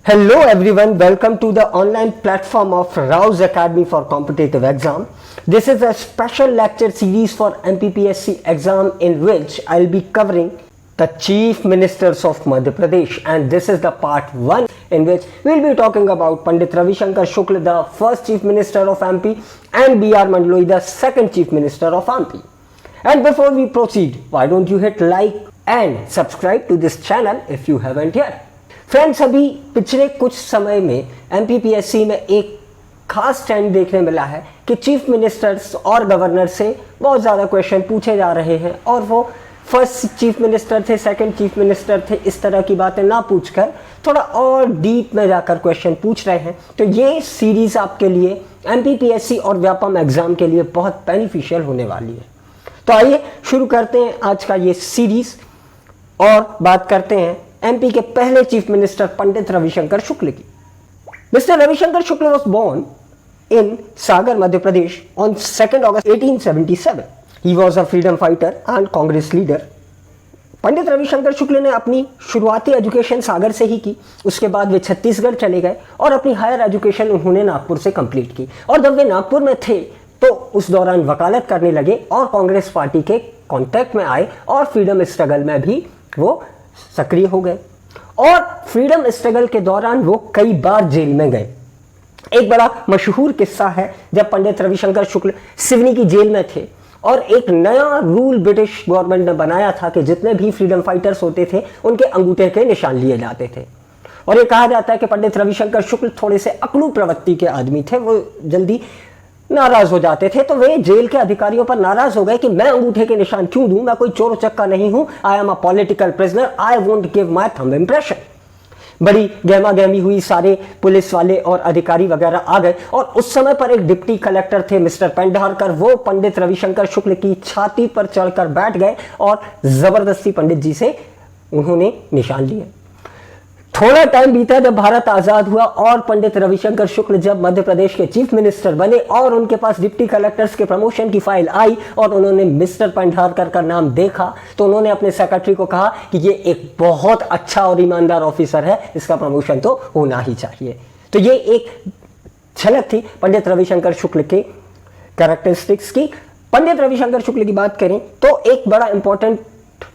Hello everyone, welcome to the online platform of Rouse Academy for Competitive Exam. This is a special lecture series for MPPSC exam in which I'll be covering the Chief Ministers of Madhya Pradesh, and this is the part 1 in which we'll be talking about Pandit Ravi Shankar Shukla, the first Chief Minister of MP, and B.R. Mandloi, the second Chief Minister of MP. And before we proceed, why don't you hit like and subscribe to this channel if you haven't yet. Friends, अभी पिछले कुछ समय में MPPSC में एक खास trend देखने मिला है कि चीफ मिनिस्टर्स और गवर्नर से बहुत ज़्यादा क्वेश्चन पूछे जा रहे हैं और वो फर्स्ट चीफ मिनिस्टर थे, सेकंड चीफ मिनिस्टर थे, इस तरह की बातें ना पूछकर थोड़ा और डीप में जाकर क्वेश्चन पूछ रहे हैं। तो ये सीरीज़ आपके लिए एमपीपीएससी और व्यापम एग्ज़ाम के लिए बहुत बेनिफिशियल होने वाली है। तो आइए शुरू करते हैं आज का ये सीरीज़ और बात करते हैं एमपी के पहले चीफ मिनिस्टर पंडित रविशंकर शुक्ल की। Mister Ravishankar Shukla was born in Sagar, Madhya Pradesh on 2 August 1877. He was a freedom fighter and Congress leader. पंडित रविशंकर शुक्ल ने अपनी शुरुआती एजुकेशन सागर से ही की। उसके बाद वे छत्तीसगढ़ चले गए और अपनी हायर एजुकेशन उन्होंने नागपुर से कंप्लीट की। और जब वे नागपुर में थे तो उस दौरान वकालत करने लगे और कांग्रेस पार्टी के कांटेक्ट में आए और फ्रीडम स्ट्रगल में भी वो सक्रिय हो गए। और फ्रीडम स्ट्रगल के दौरान वो कई बार जेल में गए। एक बड़ा मशहूर किस्सा है जब पंडित रविशंकर शुक्ल सिवनी की जेल में थे और एक नया रूल ब्रिटिश गवर्नमेंट ने बनाया था कि जितने भी फ्रीडम फाइटर्स होते थे उनके अंगूठे के निशान लिए जाते थे। और ये कहा जाता है कि पंडित रविशंकर शुक्ल थोड़े से अकड़ू प्रवृत्ति के आदमी थे, वो जल्दी नाराज हो जाते थे। तो वे जेल के अधिकारियों पर नाराज हो गए कि मैं अंगूठे के निशान क्यों दूं, मैं कोई चोर चक्का नहीं हूं, I am a political prisoner, I won't give my thumb impression. बड़ी गहमा गहमी हुई, सारे पुलिस वाले और अधिकारी वगैरह आ गए और उस समय पर एक डिप्टी कलेक्टर थे मिस्टर पेंढारकर, वो पंडित रविशंकर शुक्ल की छाती पर चढ़कर बैठ गए और जबरदस्ती पंडित जी से उन्होंने निशान लिए। थोड़ा टाइम बीता जब भारत आजाद हुआ और पंडित रविशंकर शुक्ल जब मध्य प्रदेश के चीफ मिनिस्टर बने और उनके पास डिप्टी कलेक्टर्स के प्रमोशन की फाइल आई और उन्होंने मिस्टर पेंढारकर का नाम देखा तो उन्होंने अपने सेक्रेटरी को कहा कि ये एक बहुत अच्छा और ईमानदार ऑफिसर है, इसका प्रमोशन तो होना ही चाहिए। तो ये एक झलक थी पंडित रविशंकर शुक्ल के कैरेक्टरिस्टिक्स की। पंडित रविशंकर शुक्ल की बात करें तो एक बड़ा इंपॉर्टेंट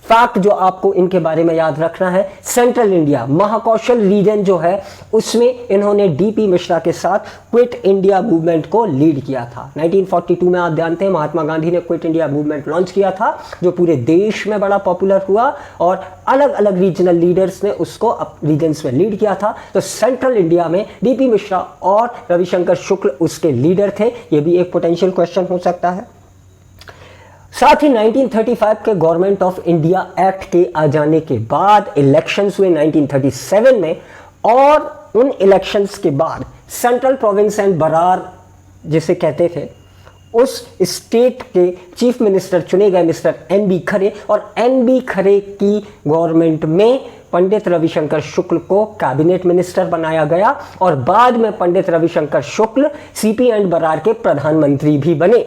फैक्ट जो आपको इनके बारे में याद रखना है, सेंट्रल इंडिया महाकौशल रीजन जो है उसमें इन्होंने डीपी मिश्रा के साथ क्विट इंडिया मूवमेंट को लीड किया था। 1942 में आप जानते हैं महात्मा गांधी ने क्विट इंडिया मूवमेंट लॉन्च किया था जो पूरे देश में बड़ा पॉपुलर हुआ और अलग अलग रीजनल लीडर्स ने उसको रीजन्स में लीड किया था। तो सेंट्रल इंडिया में डीपी मिश्रा और रविशंकर शुक्ल उसके लीडर थे। यह भी एक पोटेंशियल क्वेश्चन हो सकता है। साथ ही 1935 के गवर्नमेंट ऑफ इंडिया एक्ट के आ जाने के बाद इलेक्शंस हुए 1937 में और उन इलेक्शंस के बाद सेंट्रल प्रोविंस एंड बरार जिसे कहते थे उस स्टेट के चीफ मिनिस्टर चुने गए मिस्टर एन.बी. खरे और एन.बी. खरे की गवर्नमेंट में पंडित रविशंकर शुक्ल को कैबिनेट मिनिस्टर बनाया गया और बाद में पंडित रविशंकर शुक्ल सीपी एंड बरार के प्रधानमंत्री भी बने।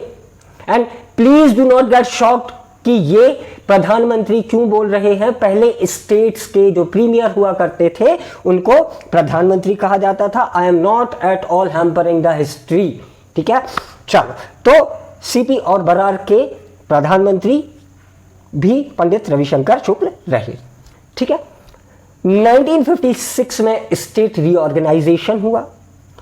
And please do not get shocked कि ये प्रधानमंत्री क्यों बोल रहे हैं। पहले स्टेट्स के जो प्रीमियर हुआ करते थे उनको प्रधानमंत्री कहा जाता था। I am not at all hampering the history, ठीक है। चलो, तो सीपी और बरार के प्रधानमंत्री भी पंडित रविशंकर शुक्ल रहे, ठीक है। 1956 में स्टेट रीऑर्गेनाइजेशन हुआ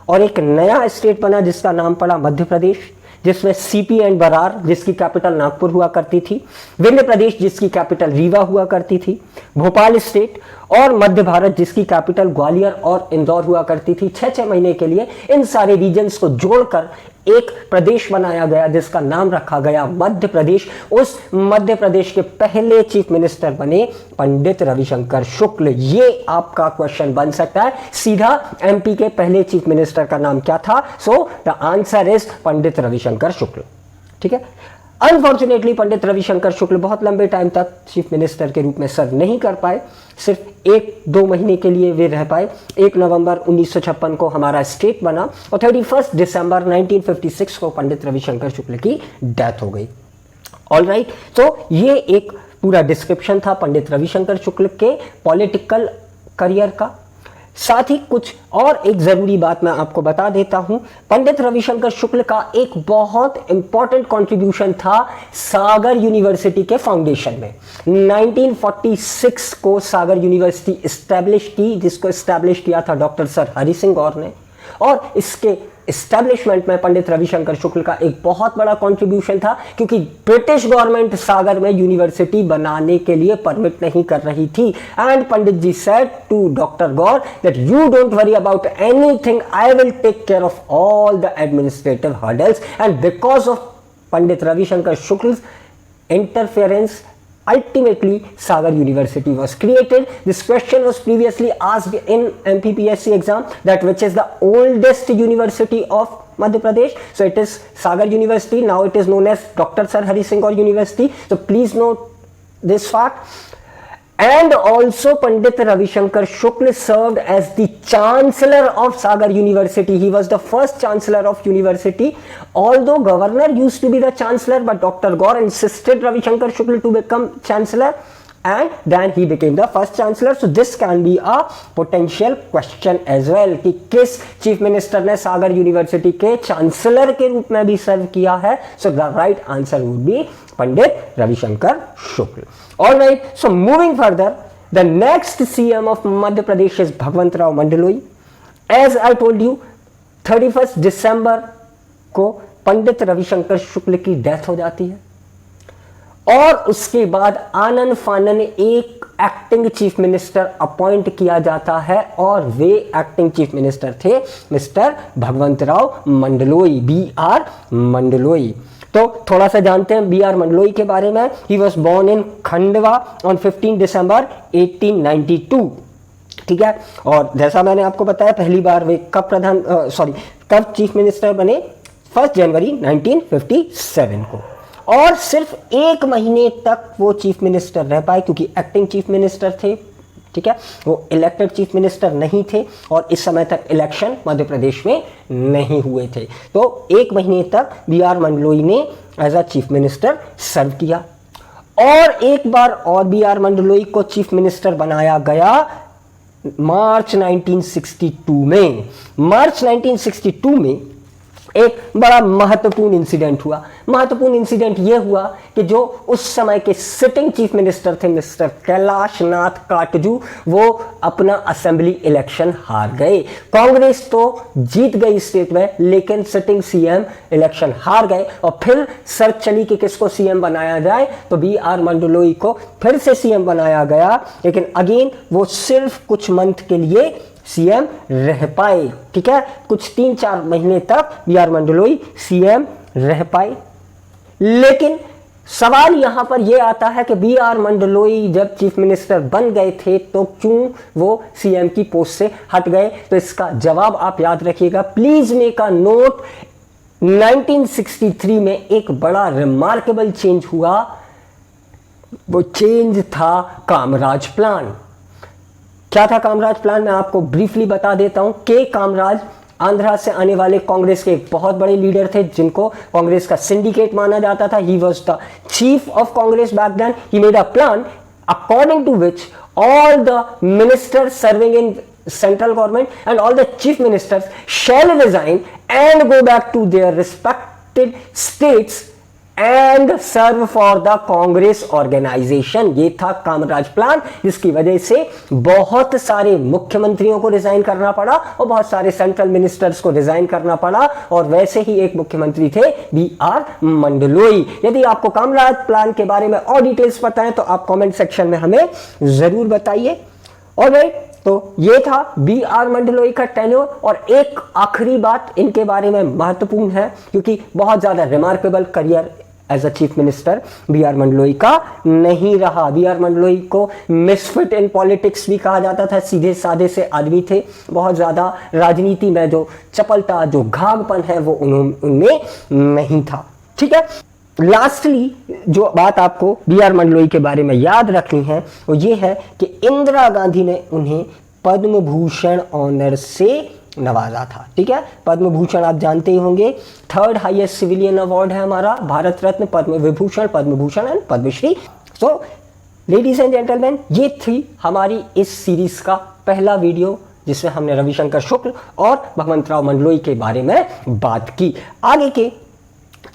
और एक नया स्टेट बना जिसका नाम पड़ा मध्य प्रदेश, जिसमें सीपी एंड बरार जिसकी कैपिटल नागपुर हुआ करती थी, विंध्य प्रदेश जिसकी कैपिटल रीवा हुआ करती थी, भोपाल स्टेट और मध्य भारत जिसकी कैपिटल ग्वालियर और इंदौर हुआ करती थी। 6-6 महीने के लिए इन सारे रीजन्स को जोड़कर एक प्रदेश बनाया गया जिसका नाम रखा गया मध्य प्रदेश। उस मध्य प्रदेश के पहले चीफ मिनिस्टर बने पंडित रविशंकर शुक्ल। ये आपका क्वेश्चन बन सकता है सीधा, एमपी के पहले चीफ मिनिस्टर का नाम क्या था? सो द आंसर इज पंडित रविशंकर शुक्ल, ठीक है। अनफॉर्चुनेटली पंडित रविशंकर शुक्ल बहुत लंबे टाइम तक चीफ मिनिस्टर के रूप में सर्व नहीं कर पाए, सिर्फ 1-2 महीने के लिए वे रह पाए। 1 नवंबर 1956 को हमारा स्टेट बना और 31 दिसंबर 1956 को पंडित रविशंकर शुक्ल की डेथ हो गई। ऑलराइट, तो ये एक पूरा डिस्क्रिप्शन था पंडित रविशंकर शुक्ल के पॉलिटिकल करियर का। साथ ही कुछ और एक जरूरी बात मैं आपको बता देता हूं, पंडित रविशंकर शुक्ल का एक बहुत इंपॉर्टेंट कंट्रीब्यूशन था सागर यूनिवर्सिटी के फाउंडेशन में। 1946 को सागर यूनिवर्सिटी एस्टैब्लिश की, जिसको एस्टैब्लिश किया था डॉक्टर सर हरि सिंह गौर ने, और इसके एस्टैब्लिशमेंट में पंडित रविशंकर शुक्ल का एक बहुत बड़ा कंट्रीब्यूशन था, क्योंकि ब्रिटिश गवर्नमेंट सागर में यूनिवर्सिटी बनाने के लिए परमिट नहीं कर रही थी। And Pandit ji said to doctor Gaur that you don't worry about anything, I will take care of all the administrative hurdles. And because of Pandit Ravishankar Shukla interference, ultimately Sagar University was created. This question was previously asked in MPPSC exam, that which is the oldest university of Madhya Pradesh. So it is Sagar University. Now it is known as Dr. Sir Hari Singh Gaur University. So please note this fact. And also Pandit Ravishankar Shukla served as the Chancellor of Sagar University. He was the first Chancellor of University. Although Governor used to be the Chancellor, but Dr. Gaur insisted Ravishankar Shukla to become Chancellor, and then he became the first Chancellor. So this can be a potential question as well कि किस Chief Minister ने सागर University के Chancellor के रूप में भी सर्व किया है. So the right answer would be Pandit Ravishankar Shukla. Alright, so moving further, the next CM of Madhya Pradesh is Bhagwant Rao Mandaloi. As I told you, 31st December को पंडित रविशंकर शुक्ल की death हो जाती है, और उसके बाद आनन फानन एक एक्टिंग चीफ मिनिस्टर अपॉइंट किया जाता है, और वे एक्टिंग चीफ मिनिस्टर थे मिस्टर भगवंत राव मंडलोई, BR मंडलोई. तो थोड़ा सा जानते हैं BR मंडलोई के बारे में. He was born in Khandwa on 15 दिसंबर 1892. ठीक है, और जैसा मैंने आपको बताया पहली बार वे कब चीफ मिनिस्टर बने, 1 जनवरी 1957 को, और सिर्फ 1 महीने तक वो चीफ मिनिस्टर रह पाए, क्योंकि एक्टिंग चीफ मिनिस्टर थे. ठीक है, वो इलेक्टेड चीफ मिनिस्टर नहीं थे, और इस समय तक इलेक्शन मध्य प्रदेश में नहीं हुए थे. तो 1 महीने तक BR मंडलोई ने एज अ चीफ मिनिस्टर सर्व किया, और एक बार और BR मंडलोई को चीफ मिनिस्टर बनाया गया मार्च 1962 में. मार्च 1962 में एक बड़ा महत्वपूर्ण इंसिडेंट हुआ. महत्वपूर्ण इंसिडेंट यह हुआ कि जो उस समय के सिटिंग चीफ मिनिस्टर थे मिस्टर कैलाश नाथ काटजू, वो अपना असेंबली इलेक्शन हार गए. कांग्रेस तो जीत गई स्टेट में, लेकिन सिटिंग सीएम इलेक्शन हार गए, और फिर सर्च चली कि किसको सीएम बनाया जाए. तो BR मंडलोई को फिर से सीएम बनाया गया, लेकिन अगेन वो सिर्फ कुछ मंथ के लिए सीएम रह पाए. ठीक है, कुछ 3-4 महीने तक BR मंडलोई सीएम रह पाए. लेकिन सवाल यहां पर यह आता है कि BR मंडलोई जब चीफ मिनिस्टर बन गए थे तो क्यों वो सीएम की पोस्ट से हट गए. तो इसका जवाब आप याद रखिएगा, प्लीज मेक अ नोट. 1963 में एक बड़ा रिमार्केबल चेंज हुआ. वो चेंज था कामराज प्लान. क्या था कामराज प्लान, मैं आपको ब्रीफली बता देता हूं. के कामराज आंध्रा से आने वाले कांग्रेस के एक बहुत बड़े लीडर थे, जिनको कांग्रेस का सिंडिकेट माना जाता था. He was the chief of Congress back then. He made a plan according to which all the ministers serving in central government and all the chief ministers shall resign and go back to their respected states and serve for the Congress organization. ये था Kamaraj plan, जिसकी वजह से बहुत सारे मुख्यमंत्रियों को resign करना पड़ा और बहुत सारे सेंट्रल मिनिस्टर्स को रिजाइन करना पड़ा, और वैसे ही एक मुख्यमंत्री थे BR मंडलोई. यदि आपको कामराज प्लान के बारे में और डिटेल्स पता है तो आप कमेंट सेक्शन में हमें जरूर बताइए. ऑलराइट, तो ये था BR मंडलोई का टेन्योर. और एक आखिरी बात इनके बारे में महत्वपूर्ण है, क्योंकि बहुत ज्यादा remarkable career as a chief minister BR Mandloi का नहीं रहा. BR मंडलोई को मिसफिट इन पॉलिटिक्स भी कहा जाता था. सीधे साधे से आदमी थे, बहुत ज्यादा राजनीति में जो चपलता, जो घाघपन है वो उनमें नहीं था. ठीक है, लास्टली जो बात आपको BR मंडलोई के बारे में याद रखनी है वो ये है कि इंदिरा गांधी ने उन्हें पद्म भूषण ऑनर से नवाजा था. ठीक है, पद्म भूषण आप जानते ही होंगे, 3rd हाईएस्ट सिविलियन अवार्ड है हमारा. Bharat Ratna, Padma Vibhushan, Padma Bhushan and Padmashri. So ladies and gentleman, ये थी हमारी इस सीरीज का पहला वीडियो जिसमें हमने रविशंकर शुक्ल और भगवंत राव मंडलोई के बारे में बात की। आगे के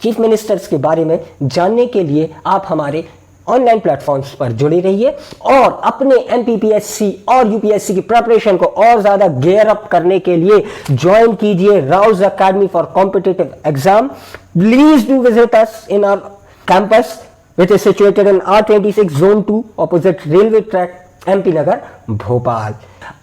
चीफ मिनिस्टर्स के बारे में जानने के लिए आप हमारे ऑनलाइन प्लेटफॉर्म्स पर जुड़े रहिए और अपने एमपीपीएससी और यूपीएससी की प्रिपरेशन को और ज्यादा गियर अप करने के लिए ज्वाइन कीजिए Rau's academy for competitive exam. Please do visit us in our campus which is situated in R26 Zone 2 opposite railway track, MP Nagar, Bhopal.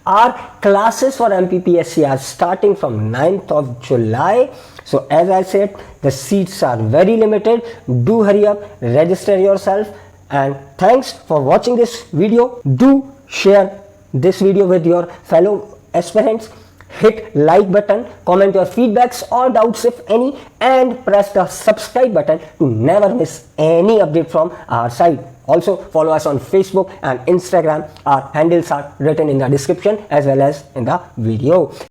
Our classes for MPPSC are starting from 9th of July. So as I said, the seats are very limited. Do hurry up, register yourself, and thanks for watching this video. Do share this video with your fellow aspirants. Hit like button, comment your feedbacks or doubts if any, and press the subscribe button to never miss any update from our site. Also follow us on Facebook and Instagram. Our handles are written in the description as well as in the video.